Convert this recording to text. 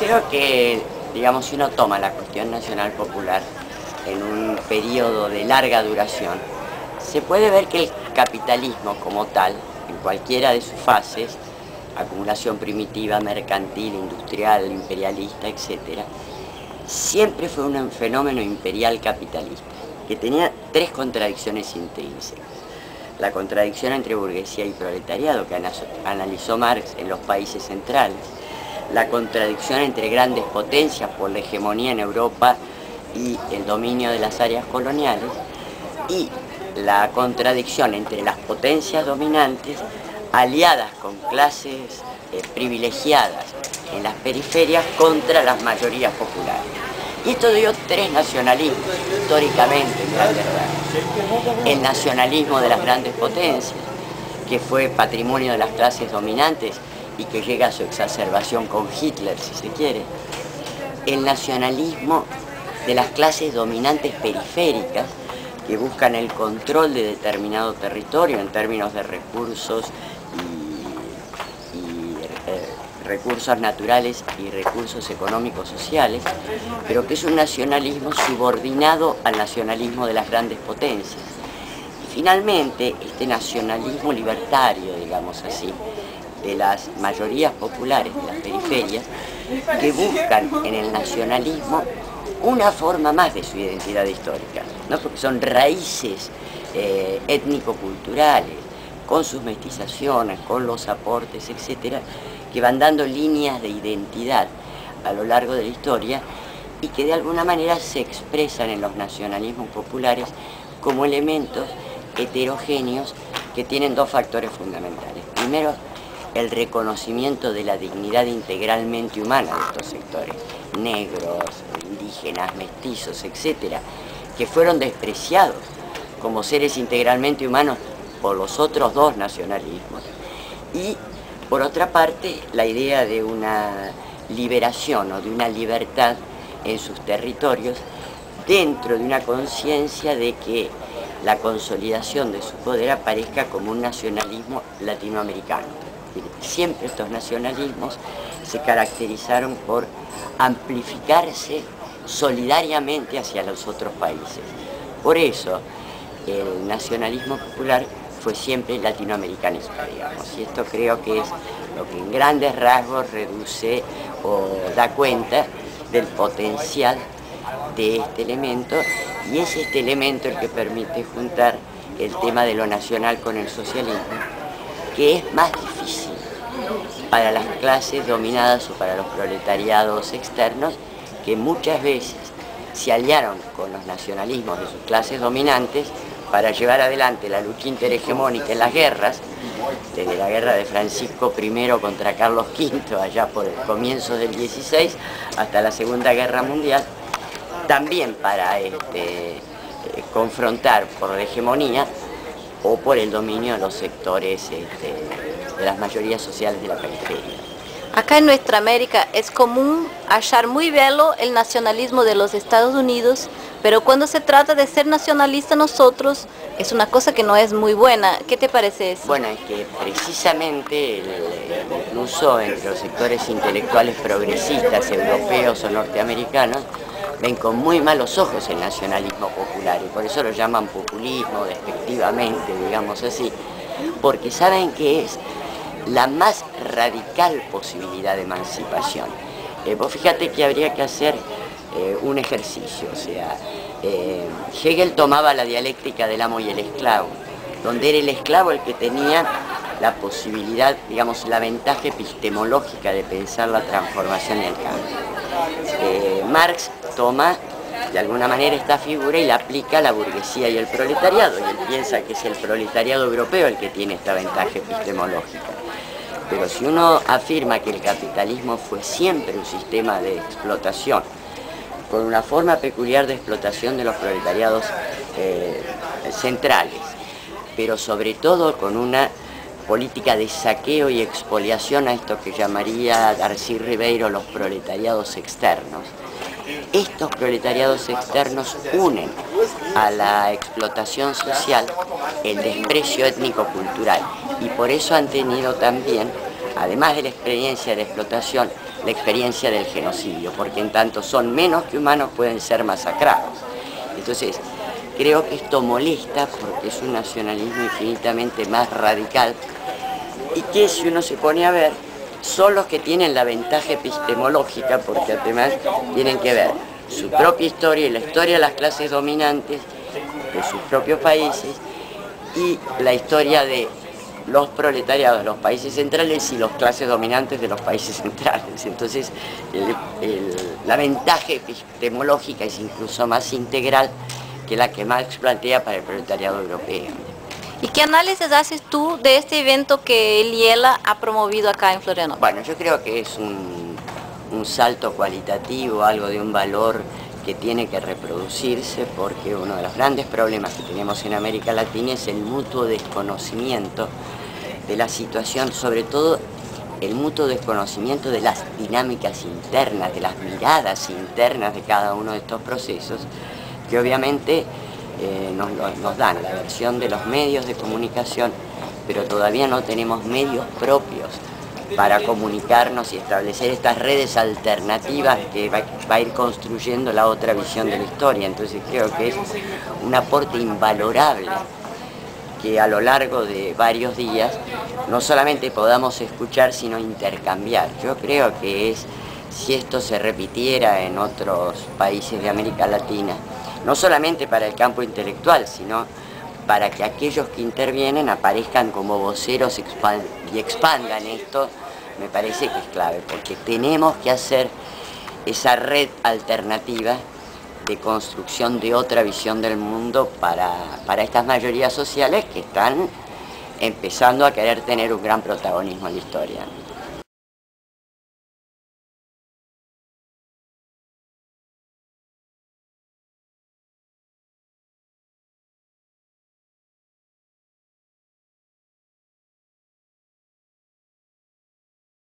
creo que, digamos, si uno toma la cuestión nacional popular en un periodo de larga duración, se puede ver que el capitalismo como tal, en cualquiera de sus fases, acumulación primitiva, mercantil, industrial, imperialista, etc., siempre fue un fenómeno imperial capitalista, que tenía tres contradicciones intrínsecas. La contradicción entre burguesía y proletariado, que analizó Marx en los países centrales, la contradicción entre grandes potencias por la hegemonía en Europa y el dominio de las áreas coloniales, y la contradicción entre las potencias dominantes aliadas con clases privilegiadas en las periferias contra las mayorías populares. Y esto dio tres nacionalismos, históricamente, en grandes rasgos. El nacionalismo de las grandes potencias, que fue patrimonio de las clases dominantes y que llega a su exacerbación con Hitler, si se quiere. El nacionalismo de las clases dominantes periféricas, que buscan el control de determinado territorio en términos de recursos recursos naturales y recursos económicos sociales, pero que es un nacionalismo subordinado al nacionalismo de las grandes potencias. Y finalmente, este nacionalismo libertario, digamos así, de las mayorías populares de las periferias, que buscan en el nacionalismo una forma más de su identidad histórica, ¿no? Porque son raíces étnico-culturales, con sus mestizaciones, con los aportes, etcétera, que van dando líneas de identidad a lo largo de la historia y que de alguna manera se expresan en los nacionalismos populares como elementos heterogéneos que tienen dos factores fundamentales. Primero, el reconocimiento de la dignidad integralmente humana de estos sectores, negros, indígenas, mestizos, etcétera, que fueron despreciados como seres integralmente humanos por los otros dos nacionalismos. Y por otra parte, la idea de una liberación o de una libertad en sus territorios dentro de una conciencia de que la consolidación de su poder aparezca como un nacionalismo latinoamericano. Siempre estos nacionalismos se caracterizaron por amplificarse solidariamente hacia los otros países. Por eso, el nacionalismo popular fue siempre latinoamericanista, digamos, y esto creo que es lo que en grandes rasgos reduce o da cuenta del potencial de este elemento, y es este elemento el que permite juntar el tema de lo nacional con el socialismo, que es más difícil para las clases dominadas o para los proletariados externos, que muchas veces se aliaron con los nacionalismos de sus clases dominantes para llevar adelante la lucha interhegemónica en las guerras, desde la guerra de Francisco I contra Carlos V, allá por el comienzo del 16, hasta la Segunda Guerra Mundial, también para confrontar por la hegemonía o por el dominio de los sectores de las mayorías sociales de la periferia. Acá en nuestra América es común hallar muy bello el nacionalismo de los Estados Unidos, pero cuando se trata de ser nacionalistas nosotros, es una cosa que no es muy buena. ¿Qué te parece eso? Bueno, es que precisamente incluso entre los sectores intelectuales progresistas, europeos o norteamericanos, ven con muy malos ojos el nacionalismo popular y por eso lo llaman populismo despectivamente, digamos así, porque saben que es la más radical posibilidad de emancipación. Vos fíjate que habría que hacer un ejercicio, o sea, Hegel tomaba la dialéctica del amo y el esclavo, donde era el esclavo el que tenía la posibilidad, digamos, la ventaja epistemológica de pensar la transformación y el cambio. Marx toma de alguna manera esta figura y la aplica a la burguesía y el proletariado, y él piensa que es el proletariado europeo el que tiene esta ventaja epistemológica. Pero si uno afirma que el capitalismo fue siempre un sistema de explotación, con una forma peculiar de explotación de los proletariados centrales, pero sobre todo con una política de saqueo y expoliación a esto que llamaría Darcy Ribeiro los proletariados externos. Estos proletariados externos unen a la explotación social el desprecio étnico-cultural y por eso han tenido también, además de la experiencia de explotación, la experiencia del genocidio, porque en tanto son menos que humanos pueden ser masacrados. Entonces, creo que esto molesta porque es un nacionalismo infinitamente más radical y que si uno se pone a ver, son los que tienen la ventaja epistemológica porque además tienen que ver su propia historia y la historia de las clases dominantes de sus propios países y la historia de los proletariados de los países centrales y las clases dominantes de los países centrales. Entonces, la ventaja epistemológica es incluso más integral que la que Marx plantea para el proletariado europeo. ¿Y qué análisis haces tú de este evento que el IELA ha promovido acá en Florianópolis? Bueno, yo creo que es un salto cualitativo, algo de un valor que tiene que reproducirse, porque uno de los grandes problemas que tenemos en América Latina es el mutuo desconocimiento de la situación, sobre todo el mutuo desconocimiento de las dinámicas internas, de las miradas internas de cada uno de estos procesos, que obviamente nos dan la versión de los medios de comunicación, pero todavía no tenemos medios propios para comunicarnos y establecer estas redes alternativas que va a ir construyendo la otra visión de la historia. Entonces creo que es un aporte invalorable que a lo largo de varios días no solamente podamos escuchar, sino intercambiar. Yo creo que si esto se repitiera en otros países de América Latina, no solamente para el campo intelectual, sino para que aquellos que intervienen aparezcan como voceros y expandan esto, me parece que es clave, porque tenemos que hacer esa red alternativa de construcción de otra visión del mundo para estas mayorías sociales que están empezando a querer tener un gran protagonismo en la historia.